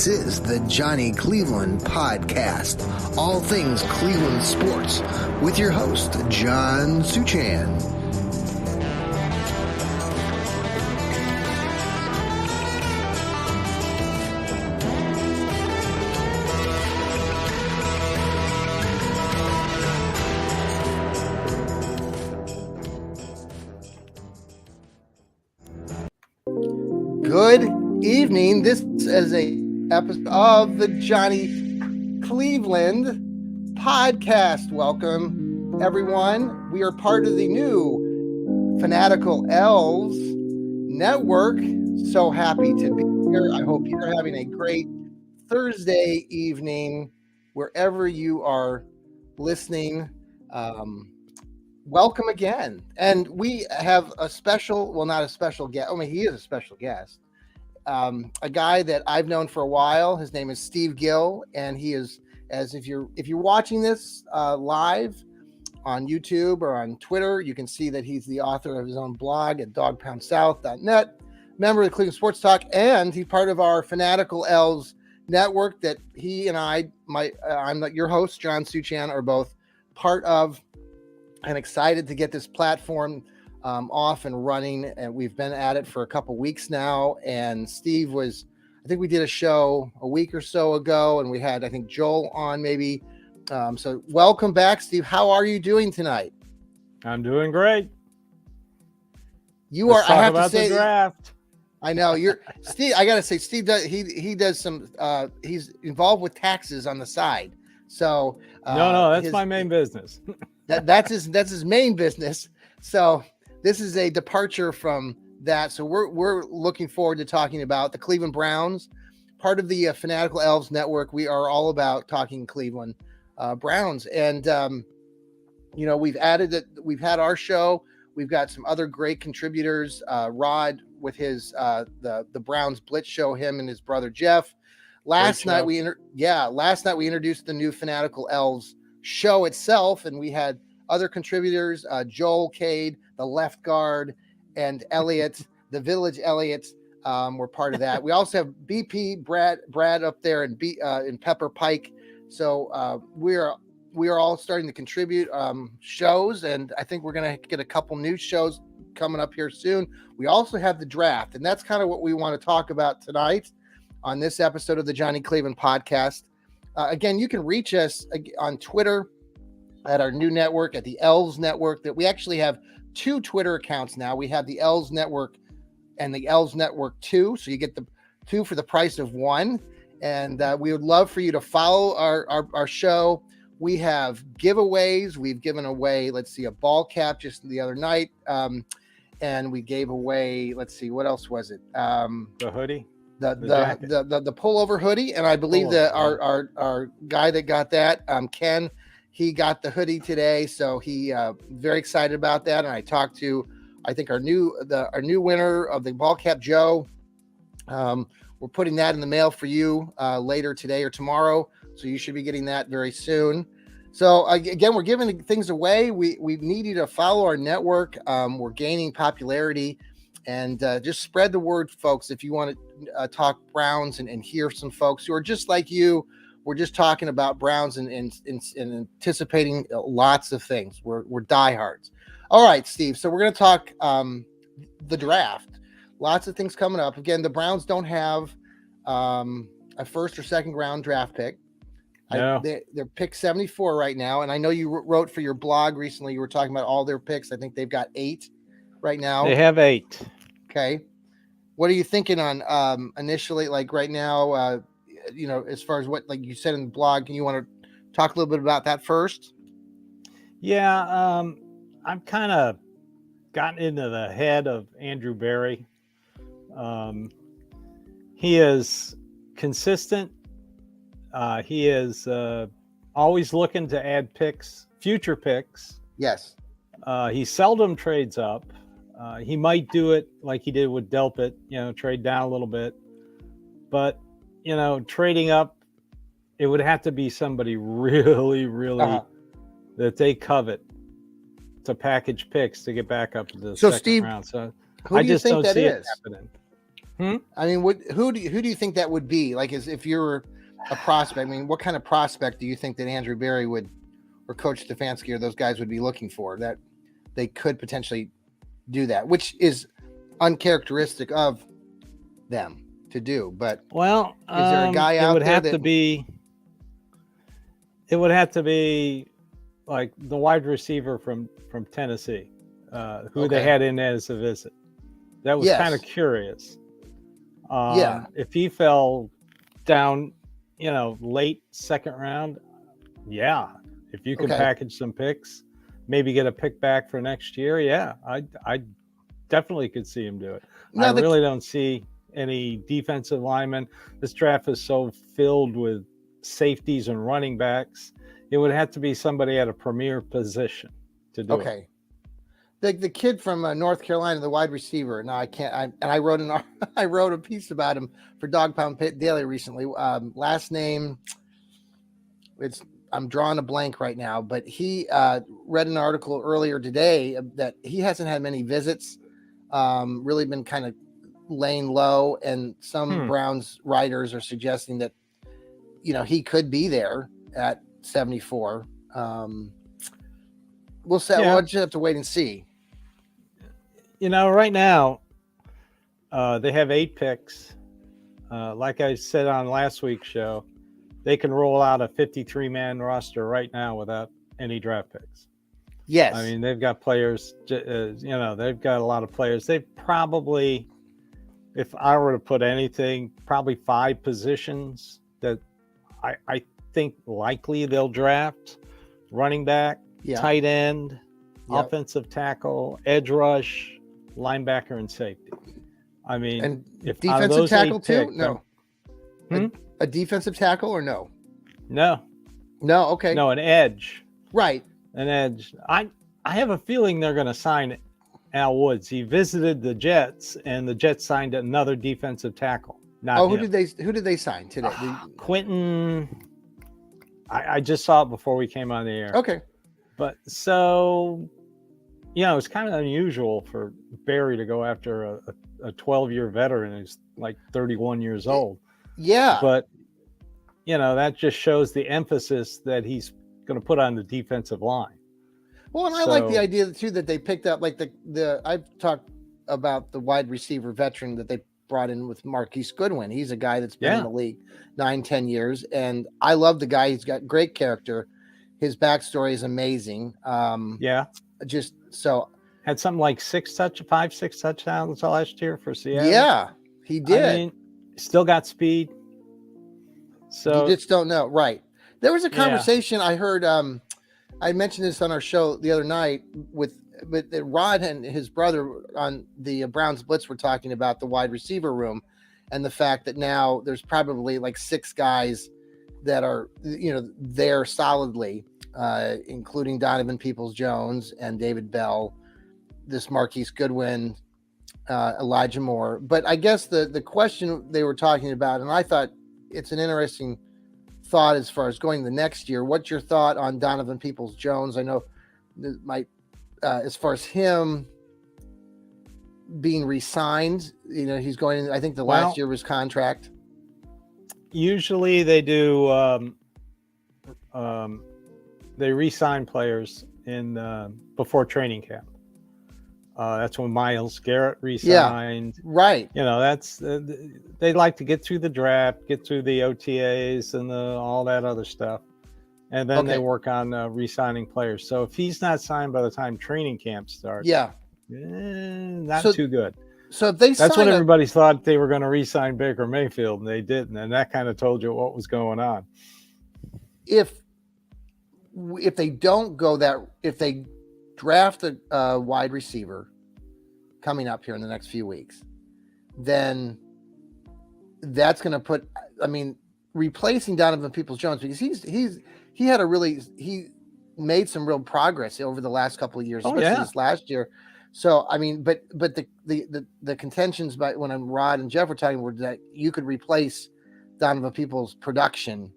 This is the Johnny Cleveland Podcast, all things Cleveland sports, with your host, John Suchan. Good evening. This is a episode of the Johnny Cleveland Podcast. Welcome, everyone. We are part of the new Fanatical Elfz Network. So happy to be here. I hope you're having a great Thursday evening wherever you are listening. Welcome again. And we have a special, well, not a special guest. I mean, he is a special guest. A guy that I've known for a while. His name is Steve Gill, and he is, as if you're watching this live on YouTube or on Twitter, you can see that he's the author of his own blog at dogpoundsouth.net, member of the Cleveland Sports Talk, and he's part of our Fanatical Elfz Network that he and I'm your host, John Suchan, are both part of, and excited to get this platform off and running. And we've been at it for a couple weeks now. And Steve I think we did a show a week or so ago, and we had, I think, Joel on maybe. So welcome back, Steve. How are you doing tonight? I'm doing great. I have to say, the draft. I know you're Steve. I got to say, Steve does, he does some, he's involved with taxes on the side. So no, that's my main business. That's his main business. So this is a departure from that. So we're looking forward to talking about the Cleveland Browns, part of the Fanatical Elfz Network. We are all about talking Cleveland Browns, and we've added that. We've had our show. We've got some other great contributors. Rod with his the Browns Blitz show. Him and his brother Jeff. Last night we introduced the new Fanatical Elfz show itself, and we had other contributors, Joel Cade, the left guard, and Elliot, the Village Elliot, were part of that. We also have BP Brad up there and Pepper Pike. So we are all starting to contribute shows, and I think we're going to get a couple new shows coming up here soon. We also have the draft, and that's kind of what we want to talk about tonight on this episode of the Johnny Cleveland Podcast. Again, you can reach us on Twitter at our new network, at the Elfz Network. That we actually have two Twitter accounts now. We have the Elfz Network and the Elfz Network 2. So you get the two for the price of one. And we would love for you to follow our show. We have giveaways. We've given away, a ball cap just the other night. And we gave away, what else was it? The hoodie. The pullover hoodie, and I believe that our guy that got that, Ken, he got the hoodie today, so he very excited about that. And I talked to, I think our new winner of the ball cap, Joe. We're putting that in the mail for you later today or tomorrow, so you should be getting that very soon. So again, we're giving things away. We need you to follow our network. We're gaining popularity. And just spread the word, folks, if you want to talk Browns and hear some folks who are just like you. We're just talking about Browns and anticipating lots of things. We're diehards. All right, Steve. So we're going to talk the draft. Lots of things coming up. Again, the Browns don't have a first or second round draft pick. No. They're pick 74 right now. And I know you wrote for your blog recently. You were talking about all their picks. I think they've got 8 right now. They have 8. Okay. What are you thinking on initially, like right now, as far as what, like you said in the blog, you want to talk a little bit about that first? Yeah. I've kind of gotten into the head of Andrew Berry. He is consistent. He is always looking to add future picks. Yes. He seldom trades up. He might do it like he did with Delpit, trade down a little bit. But, trading up, it would have to be somebody really, really that they covet to package picks to get back up to the second round. So who I do you just think don't that see is? it happening. I mean, who do you think that would be? Like, as if you're a prospect, I mean, what kind of prospect do you think that Andrew Berry would, or Coach Stefanski, or those guys would be looking for that they could potentially do that, which is uncharacteristic of them to do? But Well, is there a guy out there that it would have to be like the wide receiver from Tennessee, who they had in as a visit. That was kind of curious. If he fell down, late second round, if you could package some picks, maybe get a pick back for next year, I definitely could see him do it. I really don't see any defensive linemen. This draft is so filled with safeties and running backs. It would have to be somebody at a premier position to do it. The kid from North Carolina, the wide receiver. No, I can't. I wrote I wrote a piece about him for Dog Pound Pit Daily recently. Last name, I'm drawing a blank right now, but he read an article earlier today that he hasn't had many visits. Really been kind of laying low, and some Browns writers are suggesting that he could be there at 74. We'll say we'll just have to wait and see. Right now, they have 8 picks. Like I said on last week's show, they can roll out a 53-man roster right now without any draft picks. Yes. I mean, they've got players, they've got a lot of players. They probably, if I were to put anything, probably 5 positions that I think likely they'll draft: running back, tight end, offensive tackle, edge rush, linebacker, and safety. I mean, and if defensive tackle too? Picks, no. A defensive tackle or no? No. Okay. No, an edge. Right. An edge. I have a feeling they're going to sign Al Woods. He visited the Jets, and the Jets signed another defensive tackle. Who did they sign today? Quentin. I just saw it before we came on the air. Okay. But so, it's kind of unusual for Barry to go after a 12-year veteran who's like 31 years old. Yeah. But, that just shows the emphasis that he's going to put on the defensive line. Well, and I like the idea too that they picked up, like I've talked about the wide receiver veteran that they brought in with Marquise Goodwin. He's a guy that's been in the league 9-10 years, and I love the guy. He's got great character. His backstory is amazing. Just so had something like 6 touchdowns last year for Seattle. Yeah, he did. I mean, still got speed. So you just don't know, right? There was a conversation I heard. I mentioned this on our show the other night with Rod and his brother on the Browns Blitz. Were talking about the wide receiver room and the fact that now there's probably like 6 guys that are there solidly, including Donovan Peoples-Jones and David Bell, this Marquise Goodwin, Elijah Moore. But I guess the question they were talking about, and I thought it's an interesting thought as far as going the next year. What's your thought on Donovan Peoples-Jones? I know as far as him being re-signed, he's going. I think the last year of his contract. Usually they do. They re-sign players in before training camp. That's when Myles Garrett re-signed. Yeah, right. That's they like to get through the draft, get through the OTAs and all that other stuff, and then they work on re-signing players. So if he's not signed by the time training camp starts, not too good. So if that's when everybody thought they were going to re-sign Baker Mayfield, and they didn't, and that kind of told you what was going on. If they don't go if they draft a wide receiver coming up here in the next few weeks, then that's going to put, replacing Donovan Peoples-Jones, because he made some real progress over the last couple of years, especially this last year. So, but the contentions by when Rod and Jeff were talking were that you could replace Donovan Peoples' production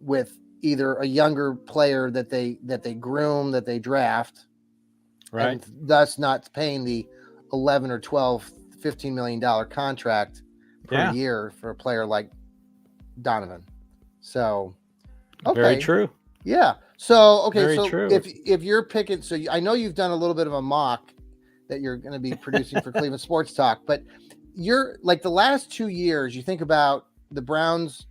with either a younger player that they groom, that they draft, right, and thus not paying the 11 or 12, $15 million contract per year for a player like Donovan. So, okay. Very true. Yeah. So, okay. Very so true. if you're picking, so I know you've done a little bit of a mock that you're going to be producing for Cleveland Sports Talk, but you're like the last 2 years, you think about the Browns,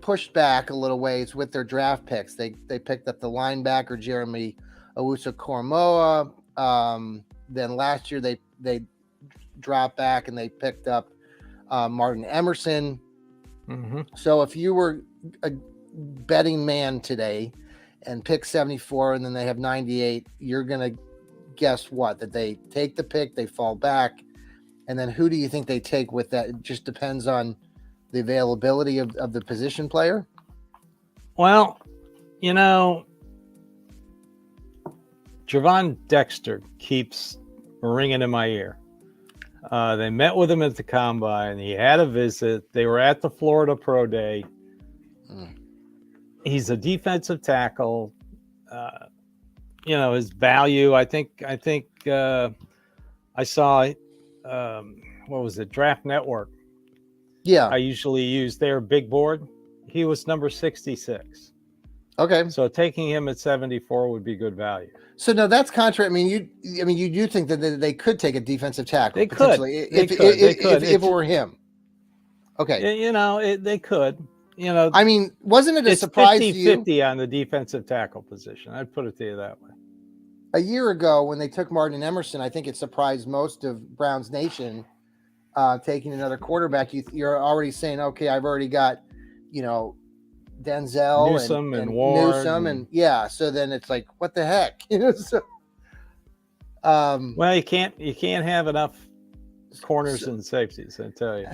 pushed back a little ways with their draft picks. They picked up the linebacker Jeremy Owusu-Koramoah. Then last year they dropped back and they picked up Martin Emerson. Mm-hmm. So if you were a betting man today and pick 74 and then they have 98, you're going to guess what? That they take the pick, they fall back. And then who do you think they take with that? It just depends on the availability of the position player. Well, Javon Dexter keeps ringing in my ear. They met with him at the combine. He had a visit. They were at the Florida Pro Day. He's a defensive tackle. His value. I think I saw. What was it? Draft Network. Yeah. I usually use their big board. He was number 66. Okay. So taking him at 74 would be good value. So no, that's contrary. You do think that they could take a defensive tackle? They could. If it were him. Okay. They could. Wasn't it a surprise 50, to you? 50 on the defensive tackle position. I'd put it to you that way. A year ago, when they took Martin Emerson, I think it surprised most of Browns Nation taking another quarterback. You're already saying, okay, I've already got, Denzel Newsome and Ward. Newsome and yeah. So then it's like, what the heck? Well, you can't have enough corners and safeties, I tell you.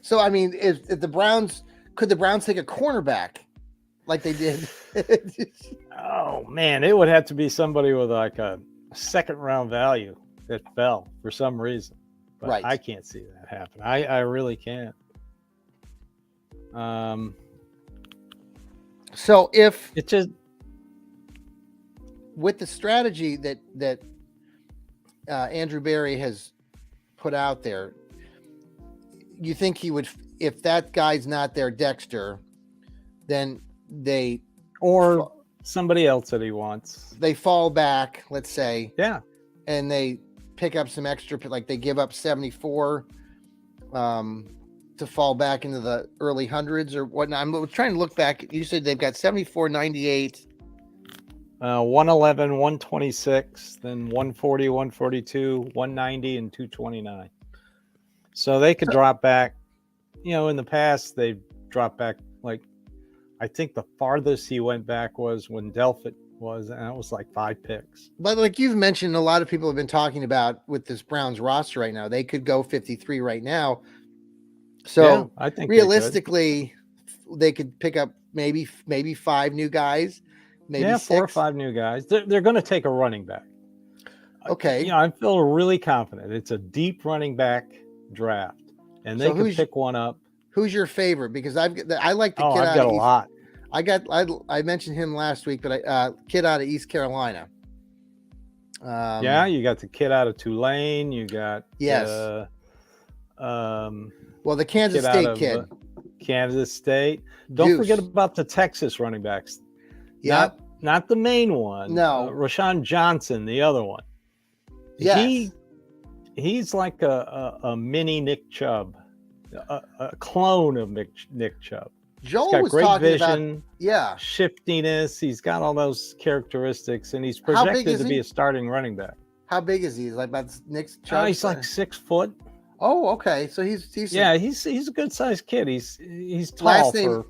So if the Browns could the Browns take a cornerback like they did? Oh man, it would have to be somebody with like a second round value that fell for some reason. But right. I can't see that happen. I really can't. So if it just with the strategy that Andrew Berry has put out there, you think he would, if that guy's not there, Dexter, then or somebody else that he wants, they fall back, let's say, and they pick up some extra, like they give up 74 to fall back into the early hundreds or whatnot. I'm trying to look back. You said they've got 74, 98, 111, 126, then 140, 142, 190, and 229. So they could drop back. In the past, they've dropped back. Like, I think the farthest he went back was when Delpit was, and that was like 5 picks. But like you've mentioned, a lot of people have been talking about with this Browns roster right now, they could go 53 right now. So I think realistically, they could pick up maybe 5 new guys, maybe 6. 4 or 5 new guys. They're going to take a running back. Okay. I feel really confident. It's a deep running back draft, and they could pick one up. Who's your favorite? Because I like the kid. I've got a lot. I mentioned him last week, but kid out of East Carolina. You got the kid out of Tulane. You got well, the Kansas State kid. Kansas State. Don't forget about the Texas running backs. Yeah. Not the main one. No. Rashawn Johnson, the other one. Yes. He's like a mini Nick Chubb, a clone of Nick Chubb. Joel was talking vision, about shiftiness. He's got all those characteristics, and he's projected to be a starting running back. How big is he? Is like about Nick Chubb? He's like 6 foot. Oh, okay. So he's he's a good sized kid. He's tall. Last name.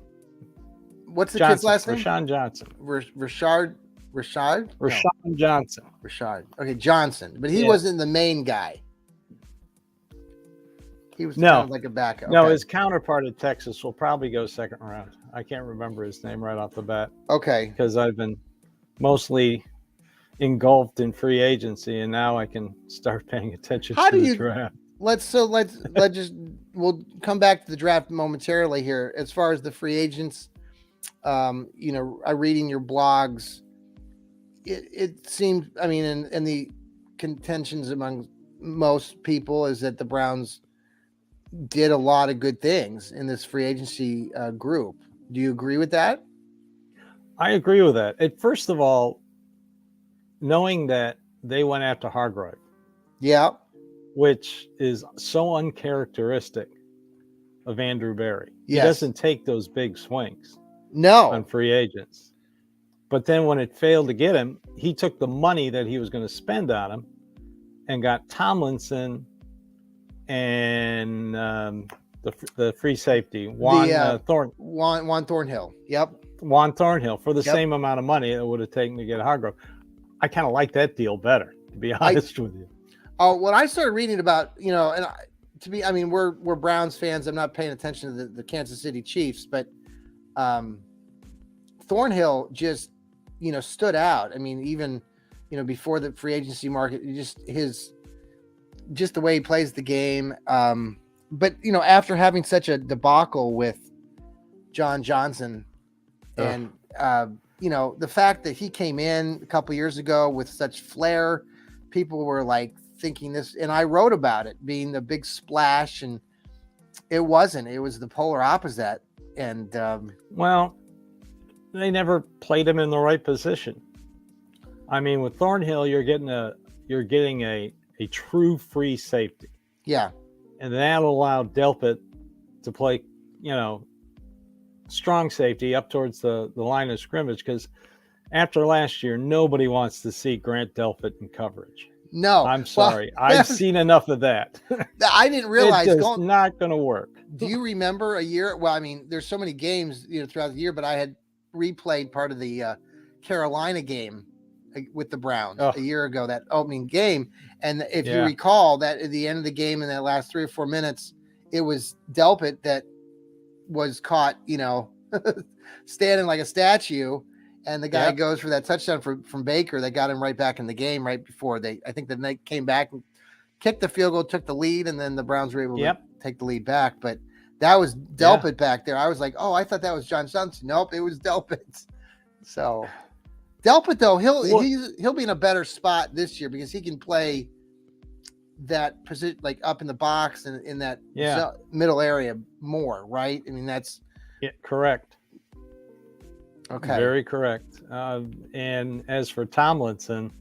What's the kid's last name? Rashawn Johnson. Rashad. Rashawn Johnson. Rashad. Okay, Johnson, but he wasn't the main guy. He was kind of like a backup. No, his counterpart at Texas will probably go second round. I can't remember his name right off the bat. Okay. Because I've been mostly engulfed in free agency, and now I can start paying attention to the draft. We'll come back to the draft momentarily here. As far as the free agents, I'm reading your blogs. It seems, and the contentions among most people is that the Browns did a lot of good things in this free agency group. Do you agree with that? I agree with that. First of all, knowing that they went after Hargrave, Yeah. which is so uncharacteristic of Andrew Berry. He Yes. doesn't take those big swings No. on free agents. But then when it failed to get him, he took the money that he was going to spend on him and got Tomlinson and the free safety, Juan Thornhill. Yep. Juan Thornhill for the same amount of money it would have taken to get Hargrove. I kind of like that deal better, to be honest with you. Oh, when I started reading about, we're Browns fans. I'm not paying attention to the Kansas City Chiefs, but Thornhill just, stood out. I mean, even, before the free agency market, just the way he plays the game. But, after having such a debacle with John Johnson and, the fact that he came in a couple years ago with such flair, people were like thinking this, and I wrote about it being the big splash, and it wasn't. It was the polar opposite. And well, they never played him in the right position. I mean, with Thornhill, you're getting a true free safety. Yeah. And that'll allow Delpit to play, strong safety up towards the line of scrimmage, because after last year, nobody wants to see Grant Delpit in coverage. No. I'm sorry. I've seen enough of that. I didn't realize it's not going to work. Do you remember a year? Well, I mean, there's so many games, throughout the year, but I had replayed part of the Carolina game with the Browns a year ago, that opening game. And if you recall that at the end of the game in that last 3 or 4 minutes, it was Delpit that was caught, standing like a statue. And the guy goes for that touchdown from Baker that got him right back in the game right before they came back and kicked the field goal, took the lead, and then the Browns were able to take the lead back. But that was Delpit back there. I was like, oh, I thought that was John Johnson. Nope, it was Delpit. So Delpit, though, he'll be in a better spot this year because he can play that position, like up in the box and in that middle area more, right? I mean, that's correct. Okay. Very correct. And as for Tomlinson,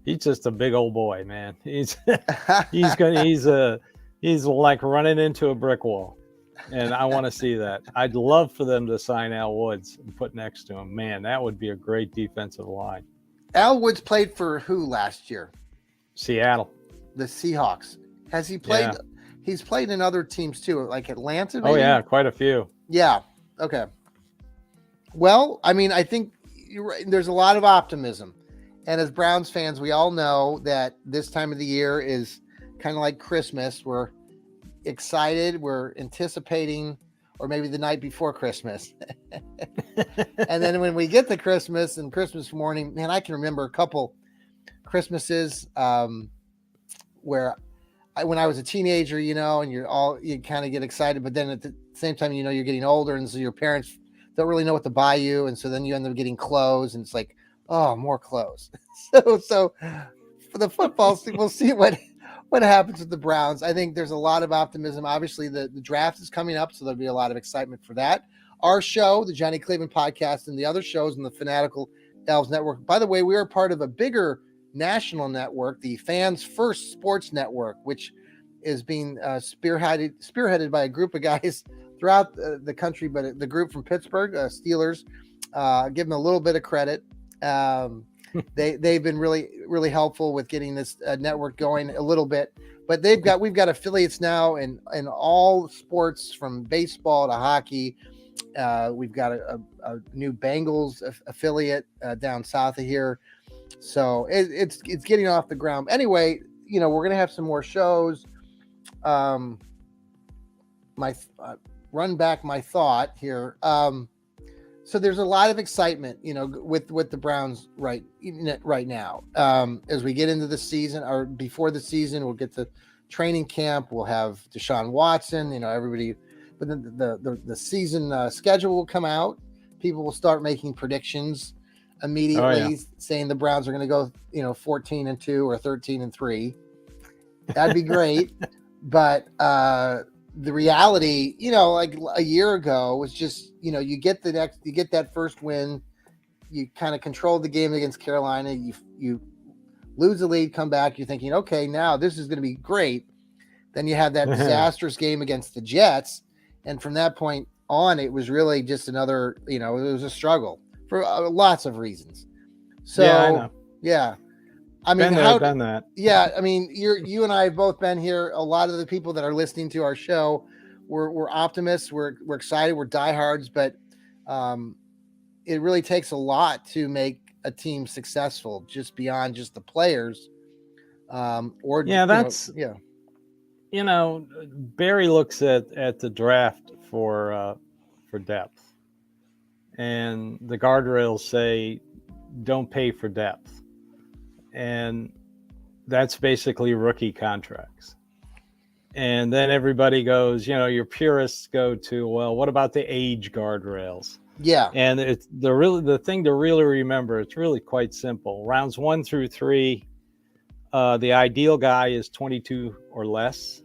he's just a big old boy, man. He's like running into a brick wall. And I want to see that. I'd love for them to sign Al Woods and put next to him. Man, that would be a great defensive line. Al Woods played for who last year? Seattle. The Seahawks. Has he played? Yeah. He's played in other teams too, like Atlanta, maybe? Oh, yeah, quite a few. Yeah. Okay. Well, I mean, I think there's a lot of optimism. And as Browns fans, we all know that this time of the year is kind of like Christmas. We're excited. We're anticipating, or maybe the night before Christmas. And then when we get to Christmas and Christmas morning, man, I can remember a couple Christmases where when I was a teenager, and you kind of get excited, but then at the same time, you're getting older. And so your parents don't really know what to buy you. And so then you end up getting clothes, and it's like, oh, more clothes. So for the football, we'll see what happens with the Browns. I think there's a lot of optimism. Obviously, the draft is coming up, so there'll be a lot of excitement for that. Our show, the Johnny Cleveland Podcast, and the other shows in the Fanatical Elfz Network. By the way, we are part of a bigger national network, the Fans First Sports Network, which is being spearheaded by a group of guys throughout the country, but the group from Pittsburgh, Steelers, give them a little bit of credit. They've been really, really helpful with getting this network going a little bit, but we've got affiliates now in all sports from baseball to hockey. We've got a new Bengals affiliate down south of here. So it's getting off the ground. Anyway, we're going to have some more shows. Run back my thought here. So there's a lot of excitement, with the Browns right now. As we get into the season, or before the season, we'll get to training camp. We'll have Deshaun Watson, everybody. But then the season schedule will come out. People will start making predictions immediately, saying the Browns are going to go, 14-2 or 13-3. That'd be great. But the reality, like a year ago was just, you get that first win, you kind of control the game against Carolina, you lose the lead, come back, you're thinking, okay, now this is going to be great. Then you have that disastrous game against the Jets, and from that point on, it was really just another, it was a struggle for lots of reasons. So yeah, I know. Yeah. I mean, done that. Yeah, I mean, you and I have both been here. A lot of the people that are listening to our show, we're optimists. We're excited. We're diehards, but it really takes a lot to make a team successful, just beyond just the players. Barry looks at the draft for depth, and the guardrails say don't pay for depth. And that's basically rookie contracts. And then everybody goes, your purists go to, well, what about the age guardrails? Yeah. And it's the thing to really remember, it's really quite simple. Rounds 1 through 3, the ideal guy is 22 or less.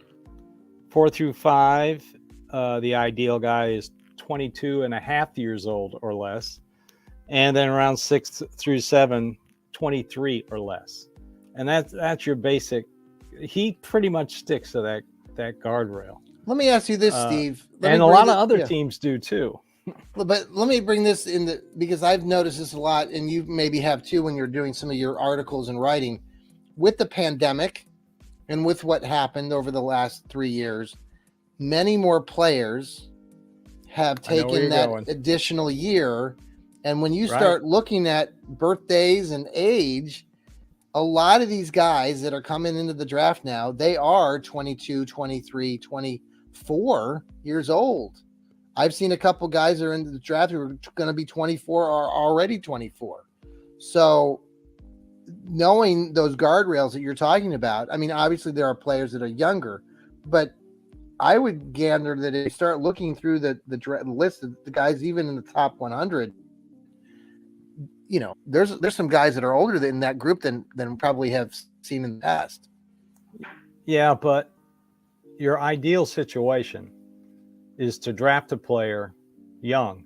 4 through 5, the ideal guy is 22 and a half years old or less. And then around 6 through 7, 23 or less. And that's your basic. He pretty much sticks to that guardrail. Let me ask you this, Steve. And a lot of other teams do too. But let me bring this in because I've noticed this a lot, and you maybe have too when you're doing some of your articles and writing. With the pandemic and with what happened over the last 3 years, many more players have taken that additional year. And when you start looking at birthdays and age, a lot of these guys that are coming into the draft now, they are 22, 23, 24 years old. I've seen a couple guys that are into the draft who are going to be 24 or already 24. So knowing those guardrails that you're talking about, I mean, obviously there are players that are younger, but I would gander that if you start looking through the list of the guys, even in the top 100, there's some guys that are older in that group than probably have seen in the past. Yeah, but your ideal situation is to draft a player young.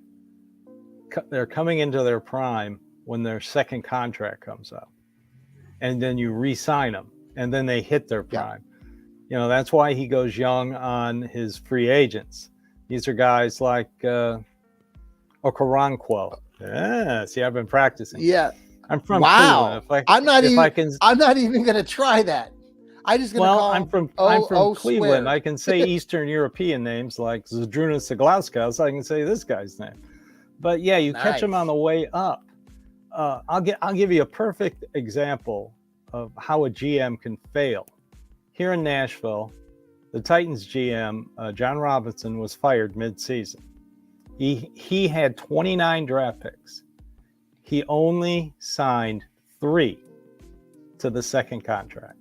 They're coming into their prime when their second contract comes up, and then you re-sign them, and then they hit their prime. Yeah. That's why he goes young on his free agents. These are guys like Okoronkwo. Yeah, see, I've been practicing. Yeah, I'm from Cleveland. I'm not even going to try that. I'm from Cleveland. I can say Eastern European names like Zdrunas Zaglauskas. I can say this guy's name. But yeah, you catch them on the way up. I'll give you a perfect example of how a GM can fail. Here in Nashville, the Titans GM John Robinson was fired mid-season. He had 29 draft picks. He only signed 3 to the second contract.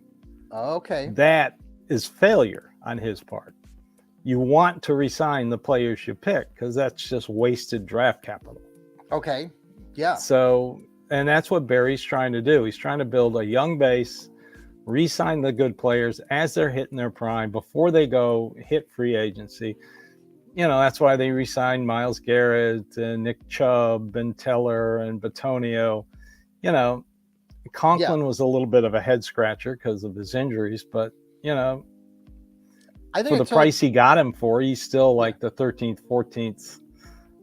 Okay. That is failure on his part. You want to re-sign the players you pick because that's just wasted draft capital. Okay. Yeah. So, and that's what Barry's trying to do. He's trying to build a young base, re-sign the good players as they're hitting their prime before they go hit free agency. That's why they re-signed Myles Garrett and Nick Chubb and Teller and Batonio. Conklin was a little bit of a head scratcher because of his injuries, but I think for the price he got him for, he's still like the 13th, 14th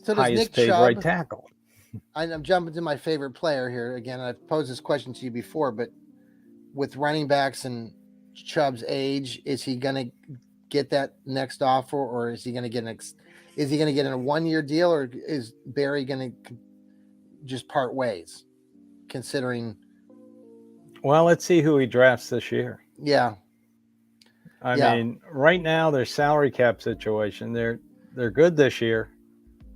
highest paid right tackle. I'm jumping to my favorite player here again. I've posed this question to you before, but with running backs and Chubb's age, is he going to get that next offer, or is he going to get a 1-year deal, or is Barry going to just part ways, considering? Well, let's see who he drafts this year. Yeah. I mean, right now their salary cap situation, they're good this year.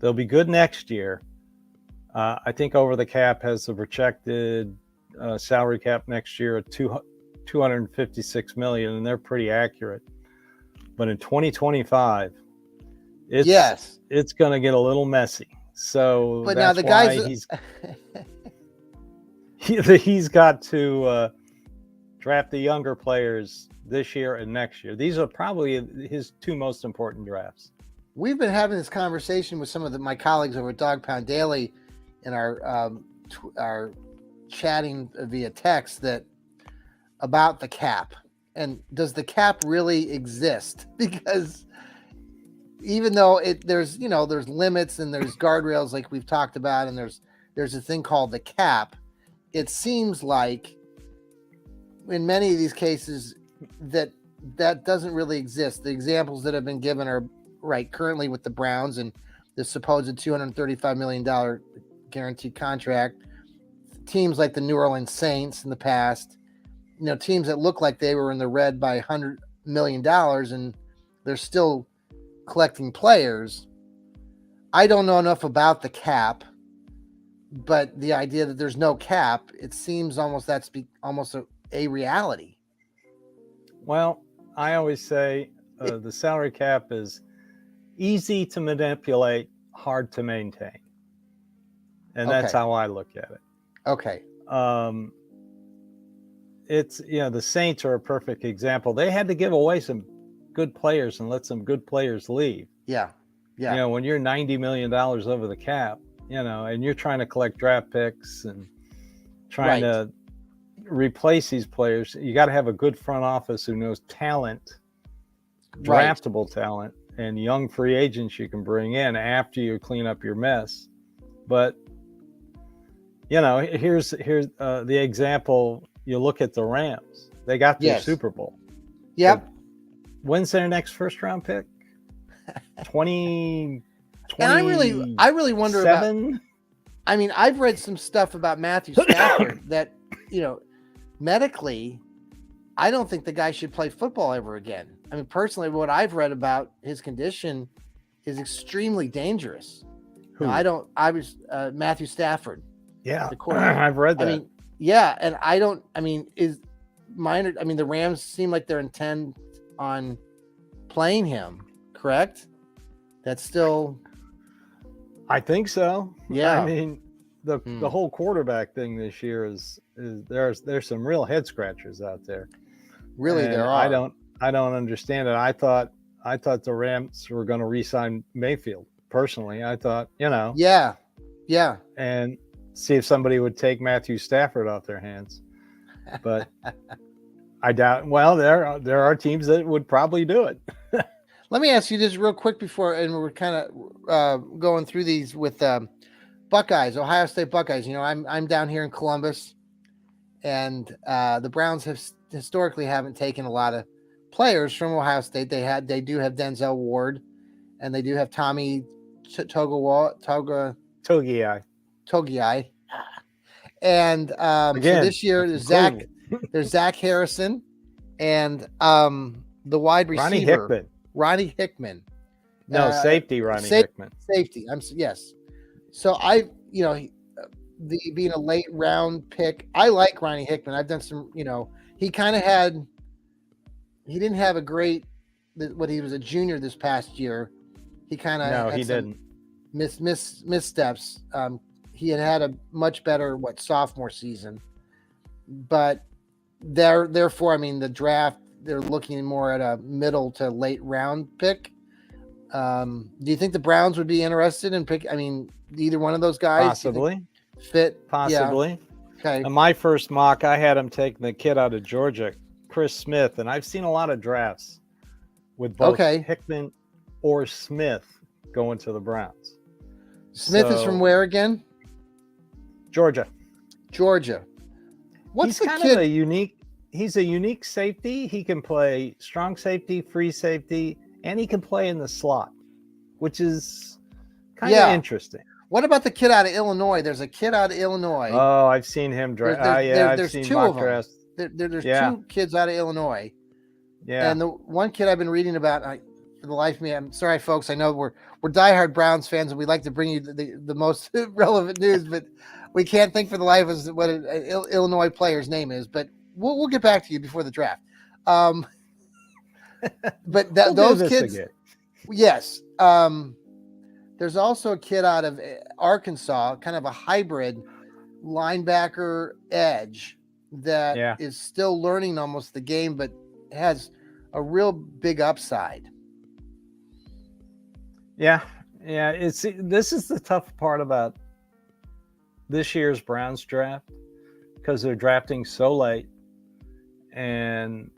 They'll be good next year. I think Over the Cap has the projected salary cap next year at $256 million, and they're pretty accurate. But in 2025, it's going to get a little messy. So, but now the guys, he's got to draft the younger players this year and next year. These are probably his two most important drafts. We've been having this conversation with some of my colleagues over at Dog Pound Daily in our chatting via text about the cap. And does the cap really exist? Because even though there's limits and there's guardrails like we've talked about, and there's a thing called the cap, it seems like in many of these cases that doesn't really exist. The examples that have been given are right currently with the Browns and the supposed $235 million guaranteed contract. Teams like the New Orleans Saints in the past, teams that look like they were in the red by $100 million and they're still collecting players. I don't know enough about the cap, but the idea that there's no cap, it seems almost almost a reality. Well, I always say the salary cap is easy to manipulate, hard to maintain. And that's how I look at it. Okay. It's, the Saints are a perfect example. They had to give away some good players and let some good players leave. Yeah. Yeah. When you're $90 million over the cap, and you're trying to collect draft picks and trying to replace these players, you got to have a good front office who knows talent, draftable talent, and young free agents you can bring in after you clean up your mess. But here's the example. You look at the Rams; they got their Super Bowl. Yep. But when's their next first round pick? 20. And I really wonder about. I mean, I've read some stuff about Matthew Stafford that medically, I don't think the guy should play football ever again. I mean, personally, what I've read about his condition is extremely dangerous. Matthew Stafford. Yeah, I've read that. I mean, yeah, and the Rams seem like they're intent on playing him, correct? That's still. I think so. Yeah. I mean, the whole quarterback thing this year is there's some real head scratchers out there. Really, there are. I don't understand it. I thought the Rams were going to re-sign Mayfield. Personally, I thought, Yeah. And see if somebody would take Matthew Stafford off their hands. But I doubt. Well, there are teams that would probably do it. Let me ask you this real quick before, and we're kind of going through these with Buckeyes, Ohio State Buckeyes. I'm down here in Columbus, and the Browns historically haven't taken a lot of players from Ohio State. They do have Denzel Ward, and they do have Tommy Togiai. And Again, so this year there's Zach Harrison, and the wide receiver Ronnie Hickman. Safety Ronnie Hickman. Safety. Yes. So being a late round pick, I like Ronnie Hickman. I've done some, he didn't have a great, when he was a junior this past year, he kind of he didn't missteps. He had a much better sophomore season, but therefore, the draft, they're looking more at a middle to late round pick. Do you think the Browns would be interested in either one of those guys? Possibly. Fit? Possibly. Yeah. Okay. In my first mock, I had him taking the kid out of Georgia, Chris Smith, and I've seen a lot of drafts with both Hickman or Smith going to the Browns. Smith is from where again? Georgia. What's he's kind of a unique safety. He can play strong safety, free safety, and he can play in the slot, which is kind of interesting. What about the kid out of Illinois? There's a kid out of Illinois. Oh, I've seen him draft. There's seen two of them. There's two kids out of Illinois. Yeah. And the one kid I've been reading about, for the life of me, I'm sorry, folks. I know we're diehard Browns fans, and we like to bring you the most relevant news, but we can't think for the life of us what an Illinois player's name is. But we'll get back to you before the draft. But those kids, again. Yes. There's also a kid out of Arkansas, kind of a hybrid linebacker edge. that is still learning almost the game, but has a real big upside. Yeah. This is the tough part about this year's Browns draft, because they're drafting so late and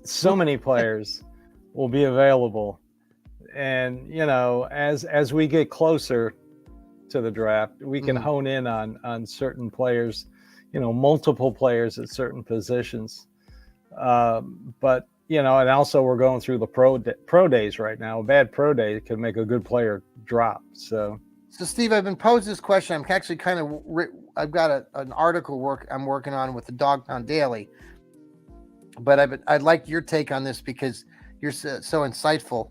so many players will be available. And, as we get closer to the draft, we can hone in on certain players, multiple players at certain positions. But, and also we're going through the pro days right now. A bad pro day can make a good player drop. So Steve, I've been posed this question. I'm actually I've got an article I'm working on with the Dogtown Daily, but I'd like your take on this because you're so insightful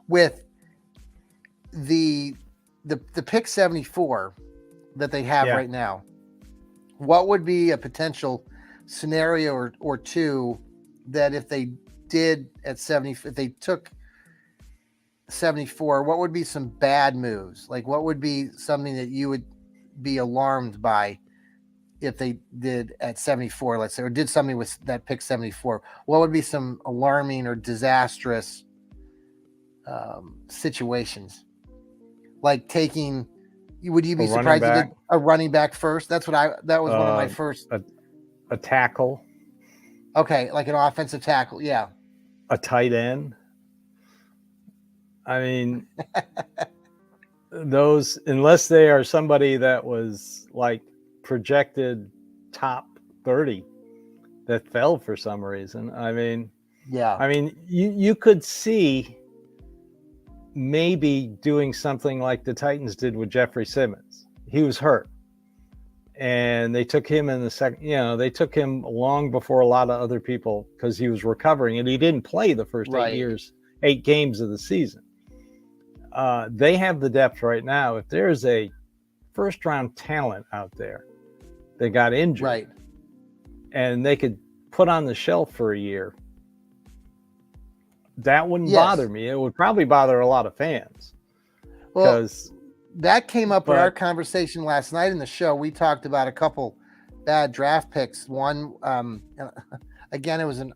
with the pick 74 that they have right now. What would be a potential scenario or two that if they did at 70, if they took 74, what would be some bad moves? Like what would be something that you would be alarmed by if they did at 74, let's say, or did something with that pick 74? What would be some alarming or disastrous situations? Like taking, would you be surprised to get a running back first? That was one of my first. A tackle. Okay, like an offensive tackle, yeah. A tight end. I mean, those, unless they are somebody that was like projected top 30 that fell for some reason. I mean, you could see maybe doing something like the Titans did with Jeffrey Simmons. He was hurt, and they took him in the second. They took him long before a lot of other people because he was recovering, and he didn't play the first 8 games of the season. They have the depth right now. If there's a first-round talent out there that got injured, and they could put on the shelf for a year, that wouldn't bother me. It would probably bother a lot of fans. Well, that came up in our conversation last night in the show. We talked about a couple bad draft picks. One, again, it was an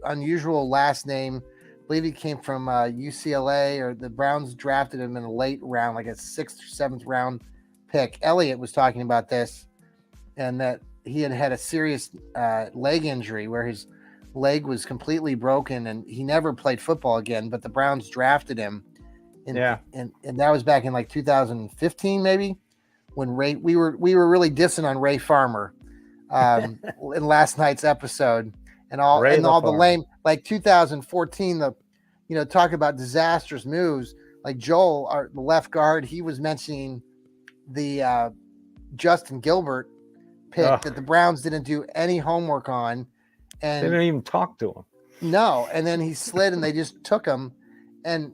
unusual last name. I believe he came from UCLA, or the Browns drafted him in a late round, like a 6th or 7th round pick. Elliott was talking about this, and that he had a serious leg injury where his leg was completely broken, and he never played football again. But the Browns drafted him, and that was back in like 2015, maybe, when we were really dissing on Ray Farmer in last night's episode, and all the lame, like 2014. Talk about disastrous moves. Like Joel, the left guard, he was mentioning the Justin Gilbert pick that the Browns didn't do any homework on. And they didn't even talk to him. No. And then he slid and they just took him. And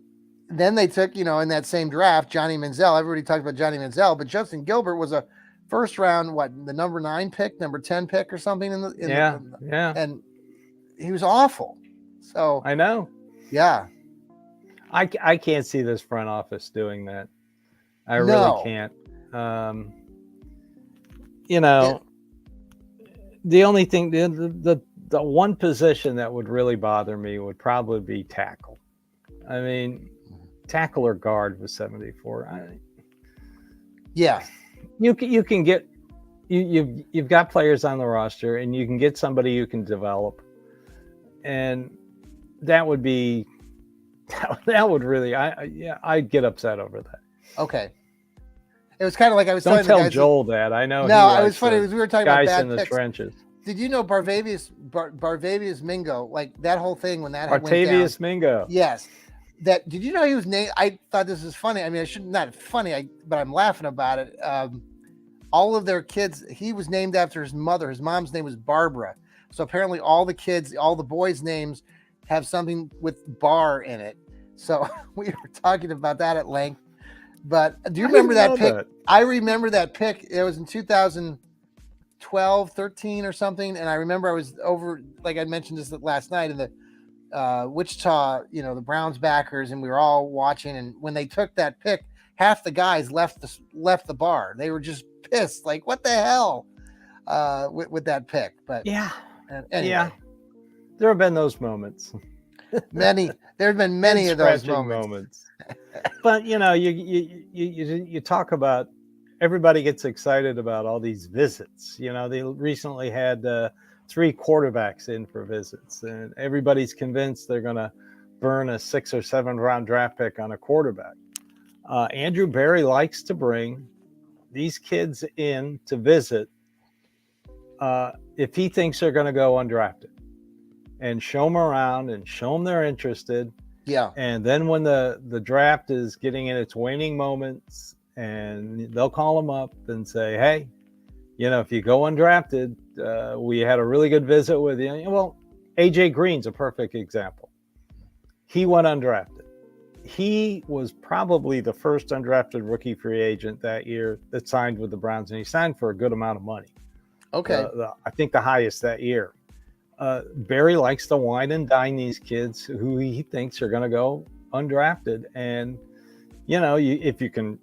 then they took, in that same draft, Johnny Manziel. Everybody talked about Johnny Manziel, but Justin Gilbert was a first round, the number 9 pick, number 10 pick or something and he was awful. So I know. Yeah. I can't see this front office doing that. I really can't. The only thing, the one position that would really bother me would probably be tackle. I mean, tackle or guard with 74. You can get you've got players on the roster, and you can get somebody you can develop, and that would be that would really I'd get upset over that. Okay. It was kind of like I was Don't tell Joel that. I know. No, it was funny. We were talking about guys bad in the picks. trenches. Did you know Barbavius Mingo, like that whole thing when that went down? Bartavius Mingo. Yes. Did you know he was named? I thought this was funny. I mean, not funny, but I'm laughing about it. All of their kids, he was named after his mother. His mom's name was Barbara. So apparently all the kids, all the boys' names have something with bar in it. So we were talking about that at length. But do you remember that pick? I remember that pick. It was in 2012, 13 or something. And I remember I was over, like I mentioned this last night, in the Wichita, the Browns backers, and we were all watching. And when they took that pick, half the guys left the bar. They were just pissed. Like, what the hell? with that pick. But Yeah. Anyway, Yeah. There have been those moments. there have been many of those moments. But you talk about, everybody gets excited about all these visits. They recently had 3 quarterbacks in for visits, and everybody's convinced they're going to burn a 6 or 7 round draft pick on a quarterback. Andrew Berry likes to bring these kids in to visit if he thinks they're going to go undrafted, and show them around and show them they're interested. Yeah. And then when the draft is getting in its waning moments, and they'll call them up and say, hey, if you go undrafted, we had a really good visit with you. Well, AJ Green's a perfect example. He went undrafted. He was probably the first undrafted rookie free agent that year that signed with the Browns, and he signed for a good amount of money. Okay. I think the highest that year. Barry likes to wine and dine these kids who he thinks are going to go undrafted. And, if you can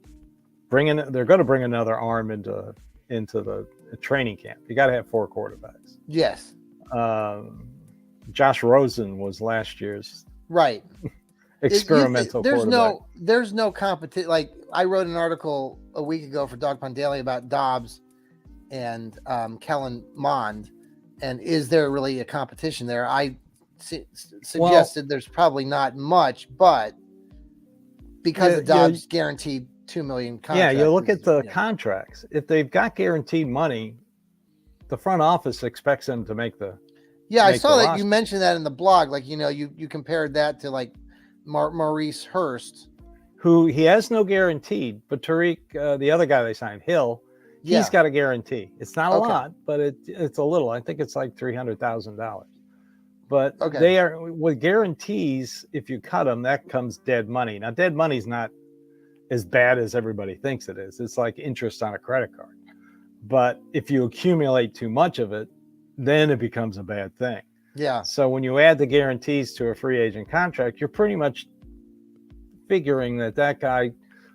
bring in, they're going to bring another arm into the training camp. You got to have 4 quarterbacks. Yes. Josh Rosen was last year's right experimental quarterback. There's no competition. Like, I wrote an article a week ago for Dog Pound Daily about Dobbs and Kellen Mond. And is there really a competition there? I suggested there's probably not much, but because of Dobbs' guaranteed $2 million contract. Yeah, you look at the contracts. If they've got guaranteed money, the front office expects them to make the. Yeah, I saw that roster. You mentioned that in the blog. Like, you compared that to like Maurice Hurst, who he has no guaranteed, but Tariq, the other guy they signed, Hill. He's got a guarantee. It's not a lot, but it's a little. I think it's like $300,000. But they are with guarantees. If you cut them, that comes dead money. Now, dead money's not as bad as everybody thinks it is. It's like interest on a credit card. But if you accumulate too much of it, then it becomes a bad thing. Yeah. So when you add the guarantees to a free agent contract, you're pretty much figuring that guy,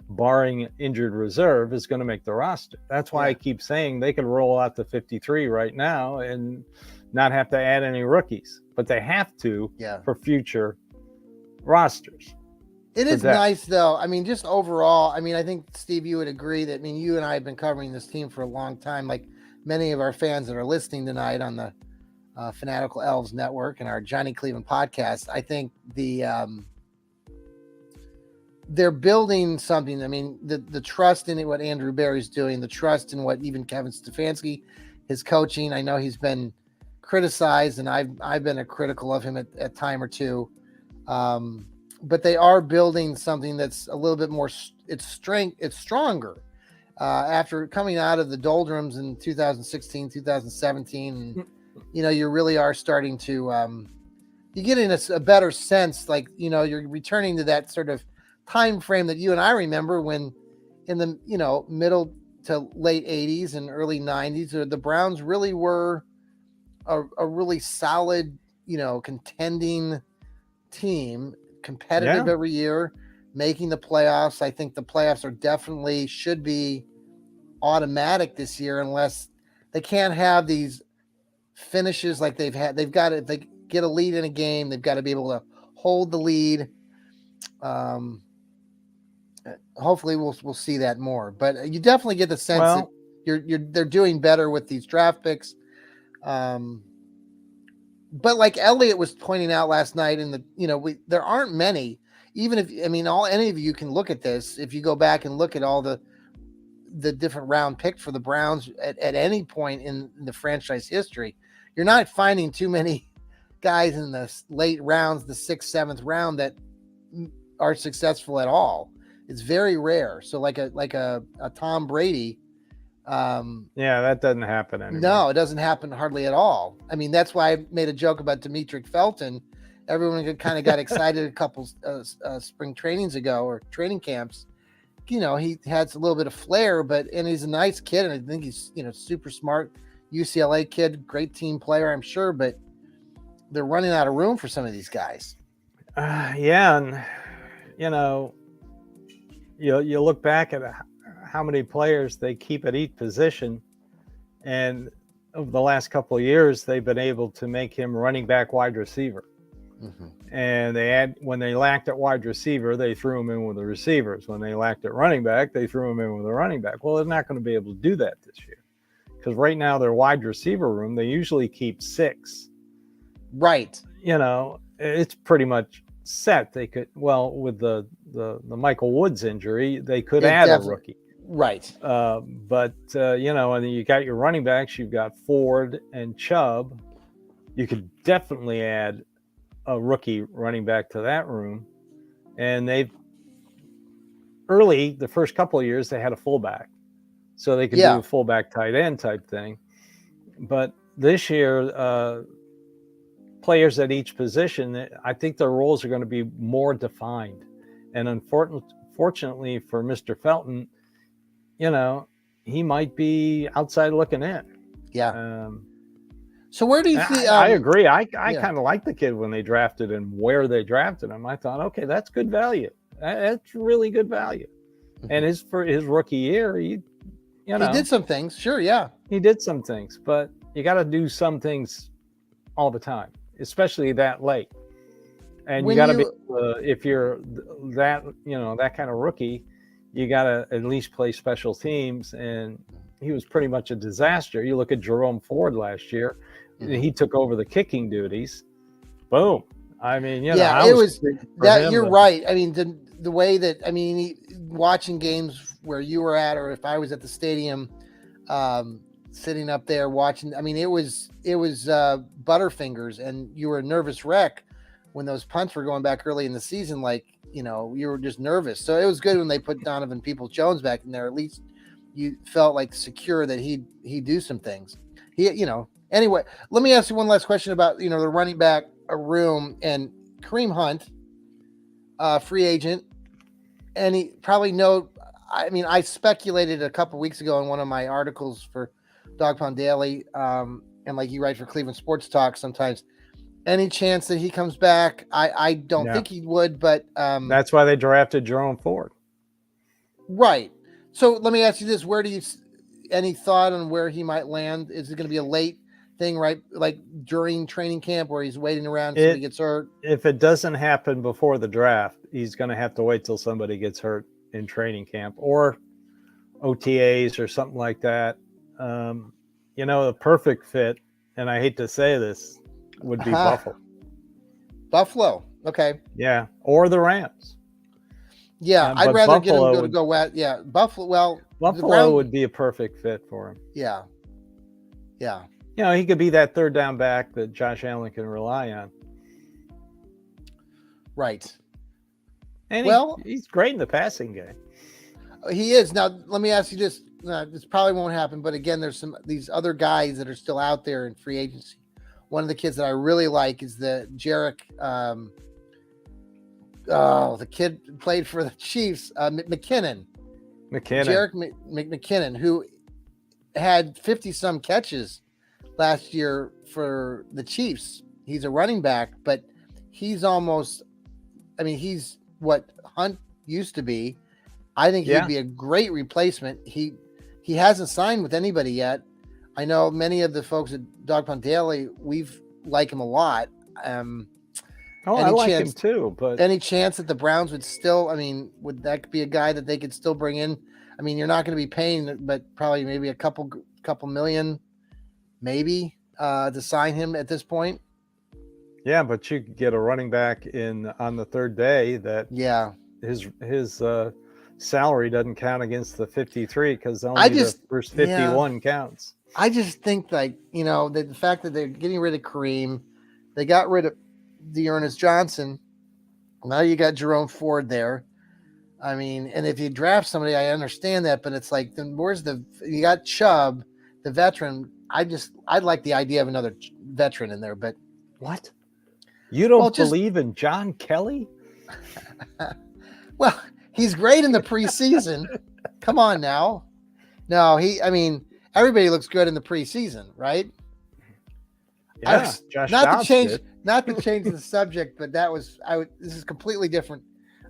barring injured reserve, is going to make the roster. That's why I keep saying they can roll out to 53 right now and not have to add any rookies, but they have to for future rosters. It is nice, though. I mean, just overall, I mean, I think, Steve, you would agree that, I mean, you and I have been covering this team for a long time, like many of our fans that are listening tonight on the Fanatical Elfz Network and our Johnny Cleveland podcast. I think they're building something. I mean, the trust in what Andrew Berry's doing, the trust in what even Kevin Stefanski, his coaching. I know he's been criticized, and I've been critical of him at time or two. But they are building something that's a little bit more. It's stronger. After coming out of the doldrums in 2016, 2017, and, you really are starting to. You get in a better sense, like you're returning to that sort of time frame that you and I remember when in the middle to late 80s and early 90s, the Browns really were a really solid, contending team, competitive every year, making the playoffs. I think the playoffs should be automatic this year, unless they can't have these finishes like they've had. They've got to, if they get a lead in a game, they've got to be able to hold the lead. Hopefully we'll see that more, but you definitely get the sense that they're doing better with these draft picks. But like Elliot was pointing out last night, there aren't many. Even if any of you can look at this, if you go back and look at all the different round picks for the Browns at any point in the franchise history, you're not finding too many guys in the late rounds, the 6th, 7th round, that are successful at all. It's very rare. So like a Tom Brady. That doesn't happen anymore. No, it doesn't happen hardly at all. I mean, that's why I made a joke about Demetric Felton. Everyone kind of got excited a couple spring trainings ago, or training camps. He has a little bit of flair, and he's a nice kid, and I think he's super smart. UCLA kid, great team player, I'm sure, but they're running out of room for some of these guys. And you look back at how many players they keep at each position, and over the last couple of years, they've been able to make him running back wide receiver. Mhm. And when they lacked at wide receiver, they threw him in with the receivers. When they lacked at running back, they threw him in with a running back. Well, they're not going to be able to do that this year because right now their wide receiver room, they usually keep 6. Right. It's pretty much set. They could, with the Michael Woods injury, they could add a rookie. Right. But and you got your running backs. You've got Ford and Chubb. You could definitely add a rookie running back to that room. And the first couple of years, they had a fullback. So they could do a fullback tight end type thing. But this year, players at each position, I think their roles are going to be more defined. And unfortunately for Mr. Felton, he might be outside looking in. Yeah. So where do you see? I agree. I kind of like the kid when they drafted him, where they drafted him. I thought, okay, that's good value. That's really good value. Mm-hmm. And for his rookie year, he did some things. Sure, yeah, he did some things, but you got to do some things all the time, especially that late. And you got to be if you're that kind of rookie, you got to at least play special teams. And he was pretty much a disaster. You look at Jerome Ford last year. Mm-hmm. He took over the kicking duties. Boom. I mean, it was that. You're right. I mean, the way that watching games where you were at, or if I was at the stadium, sitting up there watching. I mean, it was Butterfingers, and you were a nervous wreck when those punts were going back early in the season. Like you were just nervous. So it was good when they put Donovan Peoples-Jones back in there. At least you felt like secure that he'd do some things. Anyway, let me ask you one last question about, the running back room and Kareem Hunt, free agent. And he probably I speculated a couple weeks ago in one of my articles for Dog Pound Daily, and like you write for Cleveland Sports Talk sometimes. Any chance that he comes back? I don't think he would, but that's why they drafted Jerome Ford. Right. So let me ask you this: any thought on where he might land? Is it going to be a late thing, right? Like during training camp where he's waiting around until he gets hurt? If it doesn't happen before the draft, he's going to have to wait till somebody gets hurt in training camp or OTAs or something like that. The perfect fit, and I hate to say this, would be Buffalo. Buffalo. Okay. Yeah. Or the Rams. Yeah. I'd rather get him to go west. Yeah. Buffalo. Well, Buffalo would be a perfect fit for him. Yeah. Yeah. He could be that third down back that Josh Allen can rely on. Right. And he's great in the passing game. He is. Now, let me ask you this. This probably won't happen, but again, there's these other guys that are still out there in free agency. One of the kids that I really like is the Jarek. The kid played for the Chiefs, McKinnon. Jarek McKinnon, who had 50-some catches last year for the Chiefs. He's a running back, but he's he's what Hunt used to be. I think he'd be a great replacement. He hasn't signed with anybody yet. I know many of the folks at Dog Pound Daily, we've like him a lot. I like him too, but any chance that the Browns would still, would that be a guy that they could still bring in? You're not going to be paying, but probably maybe a couple million, maybe, to sign him at this point. Yeah, but you could get a running back on the third day that his salary doesn't count against the 53 because only the first 51 counts. I just think the fact that they're getting rid of Kareem, they got rid of Dearness Johnson. Now you got Jerome Ford there. And if you draft somebody, I understand that, but it's like, then you got Chubb, the veteran. I'd like the idea of another veteran in there, but what? You don't believe in John Kelly? Well, he's great in the preseason. Come on now. No, everybody looks good in the preseason, right? Yeah, not to change the subject, but this is completely different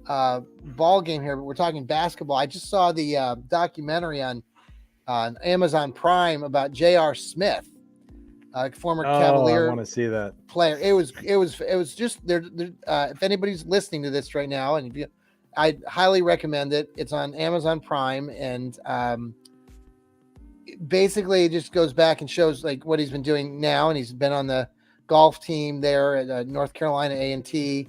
ball game here, but we're talking basketball. I just saw the documentary on Amazon Prime about J.R. Smith. former Oh, I Cavalier want to see that. player. It was just there. If anybody's listening to this right now, and I highly recommend it. It's on Amazon Prime, and basically it just goes back and shows like what he's been doing now, and he's been on the golf team there at North Carolina A&T,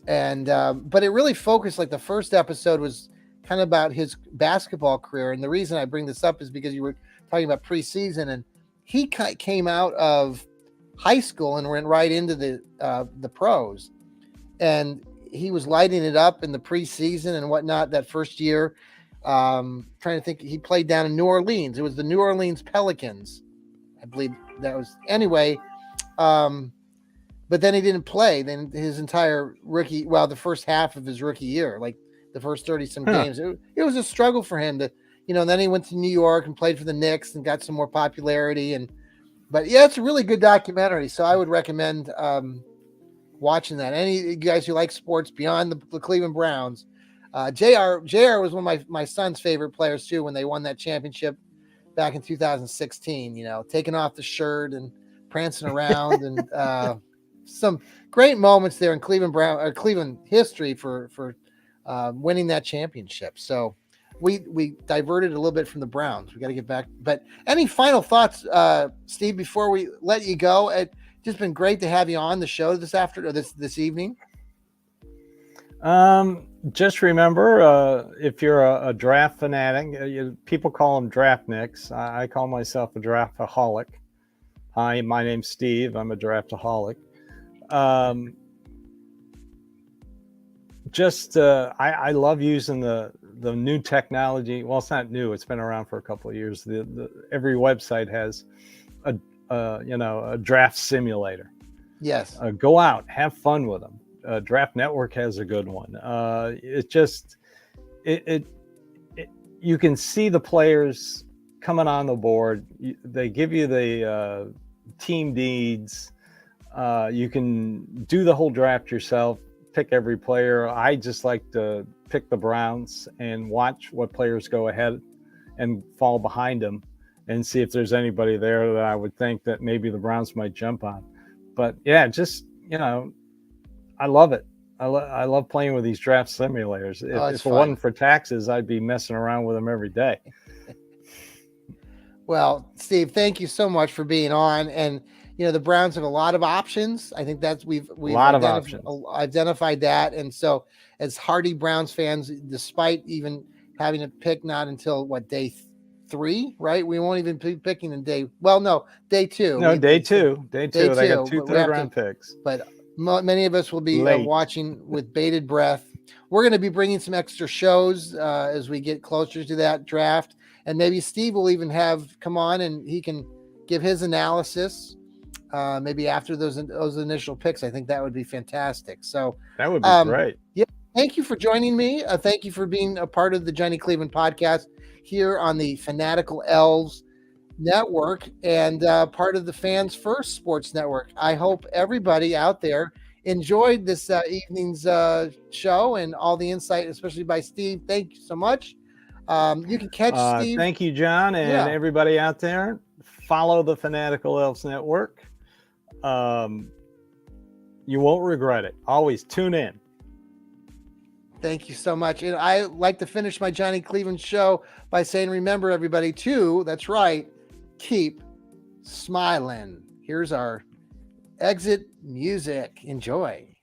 and but it really focused. Like the first episode was kind of about his basketball career, and the reason I bring this up is because you were talking about preseason, and he came out of high school and went right into the pros, and he was lighting it up in the preseason and whatnot that first year. Trying to think, he played down in New Orleans. It was the New Orleans Pelicans, I believe that was. Anyway, but then he didn't play. Then his entire the first half of his rookie year, like the first 30 some games, it was a struggle for him to, and then he went to New York and played for the Knicks and got some more popularity. But yeah, it's a really good documentary. So I would recommend watching that. Any of you guys who like sports beyond the Cleveland Browns, JR was one of my son's favorite players too when they won that championship back in 2016. Taking off the shirt and prancing around, and some great moments there in Cleveland history for winning that championship. So we diverted a little bit from the Browns. We got to get back. But any final thoughts, Steve, before we let you go? It's just been great to have you on the show this evening. Just remember, if you're a draft fanatic, people call them draftniks. I call myself a draftaholic. Hi, my name's Steve. I'm a draftaholic. I love using the new technology. Well, it's not new. It's been around for a couple of years. Every website has a draft simulator. Yes. Go out, have fun with them. Draft Network has a good one. You can see the players coming on the board. They give you the team needs. You can do the whole draft yourself, pick every player. I just like to pick the Browns and watch what players go ahead and fall behind them and see if there's anybody there that I would think that maybe the Browns might jump on. But yeah, I love it. I love playing with these draft simulators. If it wasn't for taxes, I'd be messing around with them every day. Well, Steve, thank you so much for being on. And the Browns have a lot of options. I think we've identified that. And so, as hardy Browns fans, despite even having to pick not until day 3, right? We won't even be picking in day 2. No, day two. They got 2 third-round picks. But many of us will be watching with bated breath. We're going to be bringing some extra shows as we get closer to that draft. And maybe Steve will even come on and he can give his analysis maybe after those initial picks. I think that would be fantastic. So that would be great. Yeah. Thank you for joining me. Thank you for being a part of the Johnny Cleveland podcast here on the Fanatical Elfz Network and part of the Fans First Sports Network. I hope everybody out there enjoyed this evening's show and all the insight, especially by Steve. Thank you so much. You can catch Steve. Thank you, John, and everybody out there. Follow the Fanatical Elfz Network. You won't regret it. Always tune in. Thank you so much. And I like to finish my Johnny Cleveland show by saying, remember everybody that's right, keep smiling. Here's our exit music. Enjoy.